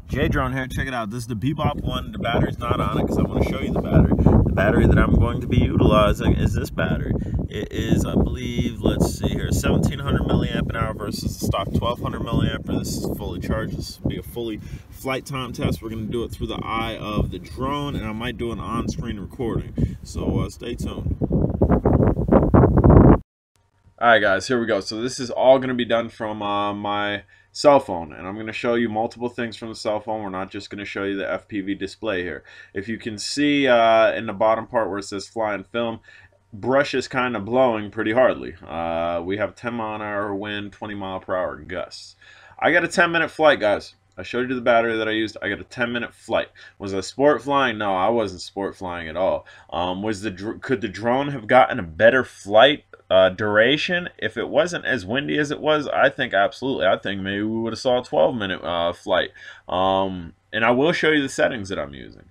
Drone here. Check it out. This is the Bebop one. The battery's not on it because I want to show you the battery. The battery that I'm going to be utilizing is this battery. It is, I believe, let's see here, 1700 milliamp an hour versus the stock 1200 milliamp. This is fully charged. This will be a fully flight time test. We're going to do it through the eye of the drone, and I might do an on-screen recording. So stay tuned. Alright guys, here we go. So this is all going to be done from my cell phone, and I'm going to show you multiple things from the cell phone. We're not just going to show you the FPV display here. If you can see in the bottom part where it says fly and film, brush is kind of blowing pretty hardly. We have 10 mile an hour wind, 20 mile per hour gusts. I got a 10-minute flight, guys. I showed you the battery that I used. I got a 10-minute flight. Was I sport flying? No, I wasn't sport flying at all. Could the drone have gotten a better flight duration if it wasn't as windy as it was? I think absolutely. I think maybe we would have saw a 12-minute flight. And I will show you the settings that I'm using.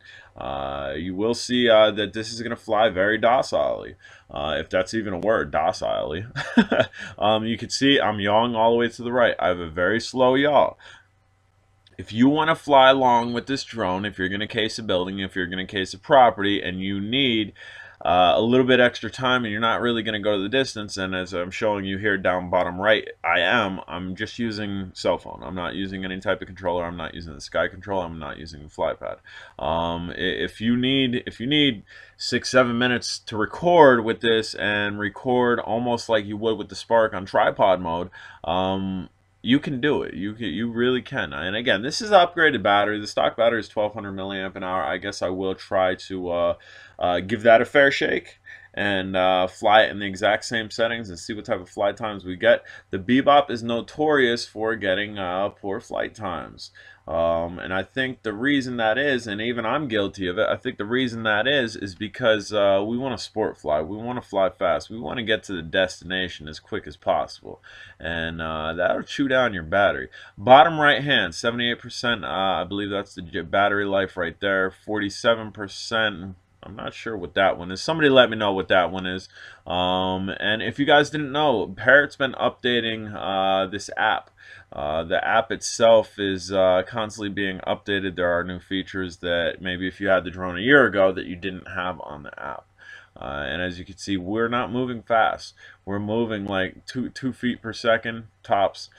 You will see that this is going to fly very docilely, if that's even a word, docilely. You can see I'm yawing all the way to the right. I have a very slow yaw. If you want to fly along with this drone, if you're going to case a building, if you're going to case a property, and you need a little bit extra time and you're not really going to go the distance, and as I'm showing you here down bottom right, I'm just using cell phone. I'm not using any type of controller. I'm not using the sky control. I'm not using the flypad. If you need 6-7 minutes to record with this and record almost like you would with the Spark on tripod mode, you can do it. You really can. And again, this is an upgraded battery. The stock battery is 1200 milliamp an hour. I guess I will try to give that a fair shake and fly it in the exact same settings and see what type of flight times we get. The Bebop is notorious for getting poor flight times. And I think the reason that is, and even I'm guilty of it, I think the reason that is because we want to sport fly. We want to fly fast. We want to get to the destination as quick as possible. And that'll chew down your battery. Bottom right hand, 78%, I believe that's the battery life right there. 47%. I'm not sure what that one is. Somebody let me know what that one is. And if you guys didn't know, Parrot's been updating this app. The app itself is constantly being updated. There are new features that maybe if you had the drone a year ago that you didn't have on the app. And as you can see, we're not moving fast. We're moving like 2 feet per second tops.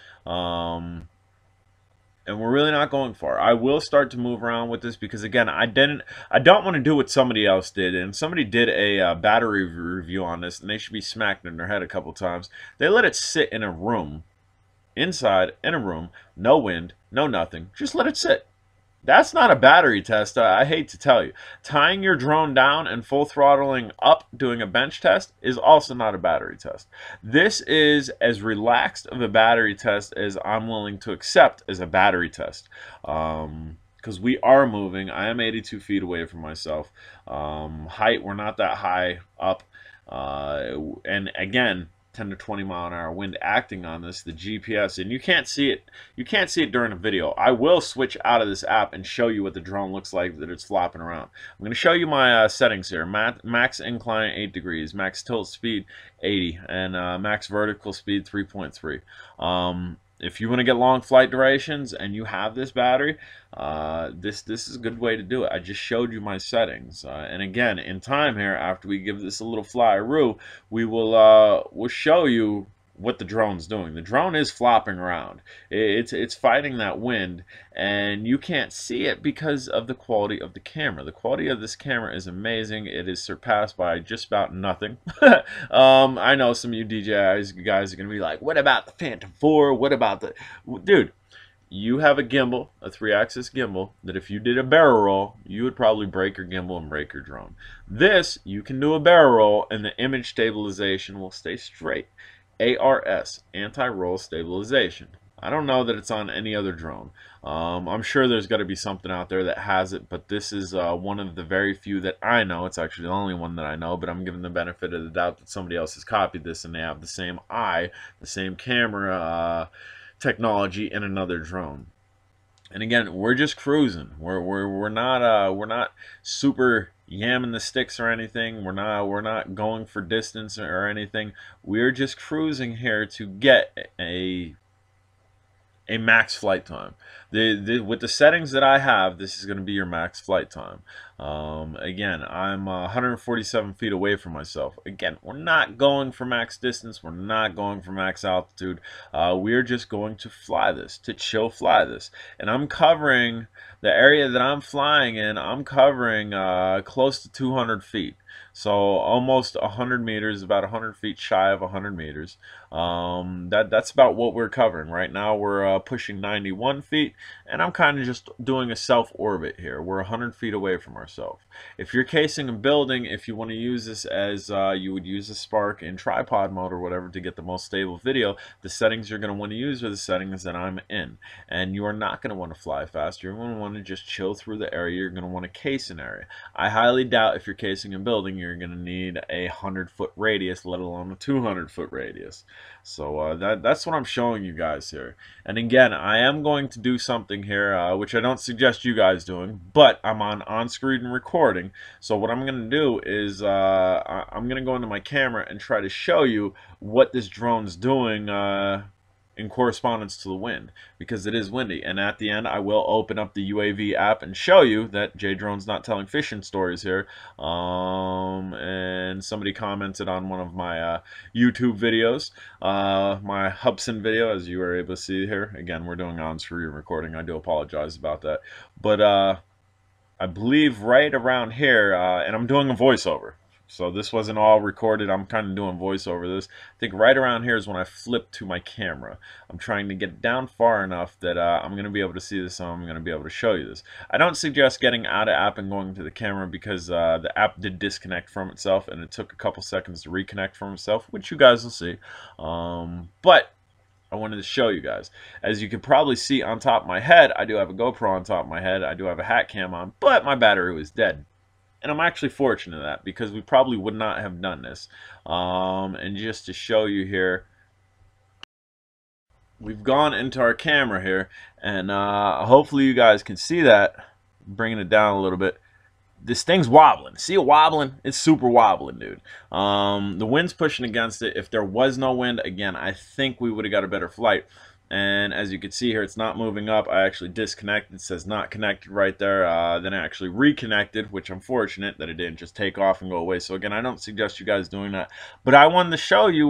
And we're really not going far. I will start to move around with this because, again, I don't want to do what somebody else did. And somebody did a battery review on this, and they should be smacked in their head a couple times. They let it sit in a room, inside in a room, no wind, no nothing. Just let it sit. That's not a battery test, I hate to tell you. Tying your drone down and full throttling up doing a bench test is also not a battery test. This is as relaxed of a battery test as I'm willing to accept as a battery test. Because we are moving. I am 82 feet away from myself. Height, we're not that high up. And again, 10 to 20 mile an hour wind acting on this, the GPS, and you can't see it during a video. I will switch out of this app and show you what the drone looks like that it's flopping around. I'm going to show you my settings here. Max incline 8 degrees, max tilt speed 80, and max vertical speed 3.3. If you want to get long flight durations and you have this battery, this is a good way to do it. I just showed you my settings, and again, in time here, after we give this a little fly-a-roo, we'll show you what the drone's doing. The drone is flopping around. It's fighting that wind, and you can't see it because of the quality of the camera. The quality of this camera is amazing. It is surpassed by just about nothing. I know some of you DJI guys are gonna be like, what about the Phantom 4? What about the... Dude, you have a gimbal, a 3-axis gimbal, that if you did a barrel roll, you would probably break your gimbal and break your drone. This, you can do a barrel roll, and the image stabilization will stay straight. ARS, anti-roll stabilization. I don't know that it's on any other drone. I'm sure there's got to be something out there that has it, but this is one of the very few that I know. It's actually the only one that I know, but I'm giving the benefit of the doubt that somebody else has copied this and they have the same eye, the same camera technology in another drone. And again, we're just cruising. We're not super yamming the sticks or anything. We're not going for distance or anything. We're just cruising here to get a a max flight time. With the settings that I have, this is going to be your max flight time. Again, I'm 147 feet away from myself. Again, we're not going for max distance. We're not going for max altitude. We're just going to fly this, to chill fly this. And I'm covering the area that I'm flying in. I'm covering close to 200 feet. So almost 100 meters, about 100 feet shy of 100 meters. That's about what we're covering. Right now we're pushing 91 feet, and I'm kind of just doing a self-orbit here. We're 100 feet away from ourselves. If you're casing a building, if you want to use this as you would use a Spark in tripod mode or whatever to get the most stable video, the settings you're going to want to use are the settings that I'm in. And you are not going to want to fly fast. You're going to want to just chill through the area. You're going to want to case an area. I highly doubt if you're casing a building you're going to need a 100-foot radius, let alone a 200-foot radius. So that's what I'm showing you guys here. And again, I am going to do something here, which I don't suggest you guys doing, but I'm on-screen recording. So what I'm going to do is I'm going to go into my camera and try to show you what this drone's doing in correspondence to the wind, because it is windy. And at the end I will open up the UAV app and show you that J-Drone's not telling fishing stories here. And somebody commented on one of my YouTube videos, my Hubson video, as you were able to see here. Again, we're doing on-screen recording. I do apologize about that, but I believe right around here, and I'm doing a voiceover. So this wasn't all recorded. I'm kind of doing voiceover this. I think right around here is when I flip to my camera. I'm trying to get down far enough that I'm going to be able to see this, so I'm going to be able to show you this. I don't suggest getting out of app and going to the camera, because the app did disconnect from itself, and it took a couple seconds to reconnect from itself, which you guys will see. But I wanted to show you guys. As you can probably see on top of my head, I do have a GoPro on top of my head. I do have a hat cam on, but my battery was dead. And I'm actually fortunate in that, because we probably would not have done this. And just to show you here, we've gone into our camera here, and hopefully you guys can see that. Bringing it down a little bit. This thing's wobbling. See it wobbling? It's super wobbling, dude. The wind's pushing against it. If there was no wind, again, I think we would have got a better flight. And as you can see here, it's not moving up. I actually disconnected. It says not connected right there. Then I actually reconnected, which I'm fortunate that it didn't just take off and go away. So again, I don't suggest you guys doing that. But I wanted to show you,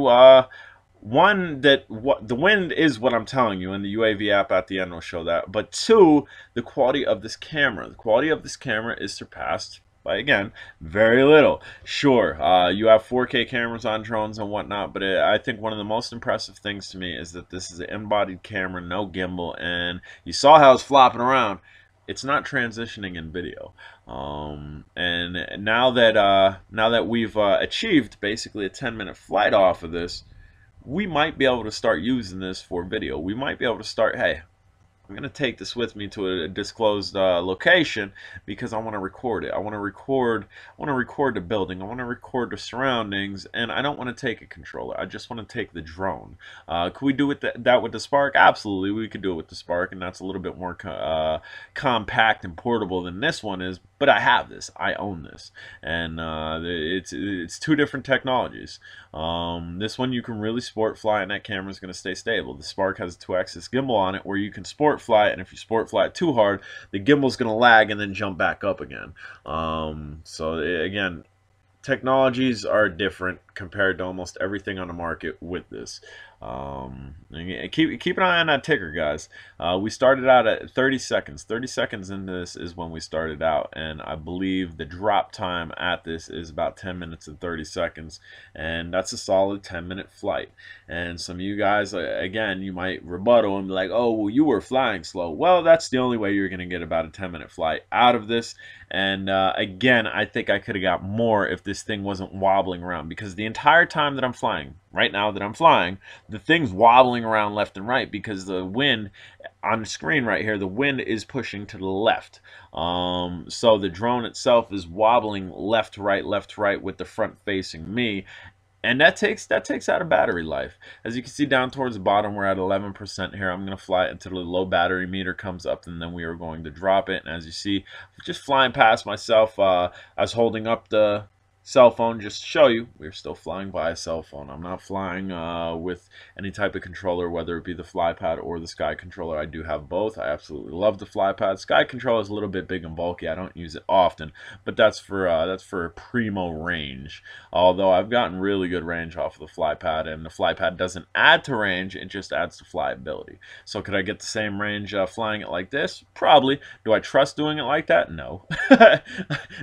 one, that the wind is what I'm telling you, and the UAV app at the end will show that. But two, the quality of this camera. The quality of this camera is surpassed by, again, very little. Sure, you have 4K cameras on drones and whatnot, but I think one of the most impressive things to me is that this is an embodied camera, no gimbal, and you saw how it's flopping around. It's not transitioning in video. And now that we've achieved basically a 10-minute flight off of this, we might be able to start using this for video. We might be able to start, hey, I'm going to take this with me to a disclosed location, because I want to record it. I want to record the building. I want to record the surroundings, and I don't want to take a controller. I just want to take the drone. Could we do that with the Spark? Absolutely, we could do it with the Spark, and that's a little bit more compact and portable than this one is. But I have this. I own this, and it's two different technologies. This one you can really sport fly, and that camera is going to stay stable. The Spark has a 2-axis gimbal on it, where you can sport fly it, and if you sport fly it too hard, the gimbal is going to lag and then jump back up again. So again, technologies are different compared to almost everything on the market with this. Keep an eye on that ticker, guys. We started out at 30 seconds. 30 seconds into this is when we started out, and I believe the drop time at this is about 10 minutes and 30 seconds, and that's a solid 10-minute flight. And some of you guys, again, you might rebuttal and be like, oh, well, you were flying slow. Well, that's the only way you're going to get about a 10-minute flight out of this. And again, I think I could have got more if this thing wasn't wobbling around, because the entire time that I'm flying, right now that I'm flying, the thing's wobbling around left and right, because the wind on the screen right here, the wind is pushing to the left. So the drone itself is wobbling left to right with the front facing me. And that takes out a battery life. As you can see down towards the bottom, we're at 11% here. I'm going to fly it until the low battery meter comes up, and then we are going to drop it. And as you see, just flying past myself, I was holding up the cell phone. Just to show you, we're still flying by a cell phone. I'm not flying with any type of controller, whether it be the FlyPad or the Sky controller. I do have both. I absolutely love the FlyPad. Sky controller is a little bit big and bulky. I don't use it often, but that's for primo range. Although I've gotten really good range off of the FlyPad, and the FlyPad doesn't add to range; it just adds to flyability. So could I get the same range flying it like this? Probably. Do I trust doing it like that? No.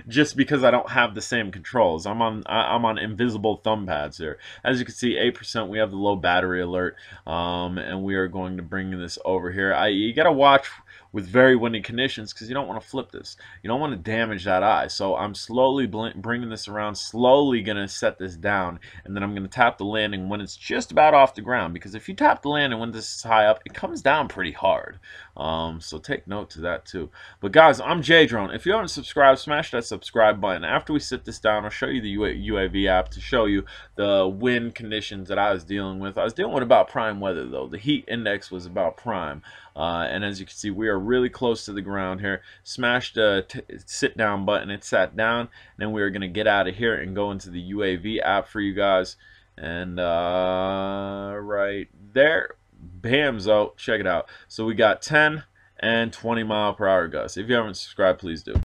Just because I don't have the same controls. I'm on invisible thumb pads here. As you can see, 8%. We have the low battery alert, and we are going to bring this over here. You gotta watch with very windy conditions because you don't want to flip this. You don't want to damage that eye. So I'm slowly bringing this around, slowly gonna set this down, and then I'm gonna tap the landing when it's just about off the ground. Because if you tap the landing when this is high up, it comes down pretty hard. So take note to that too. But guys, I'm J-Drone. If you haven't subscribed, smash that subscribe button. After we sit this down, I'll show you the UAV app to show you the wind conditions that I was dealing with. I was dealing with about prime weather though. The heat index was about prime. And as you can see, we are really close to the ground here. Smash the sit down button. It sat down. And then we are going to get out of here and go into the UAV app for you guys. And right there. Bamzo, check it out. So we got 10 and 20 mile per hour gusts. If you haven't subscribed, please do.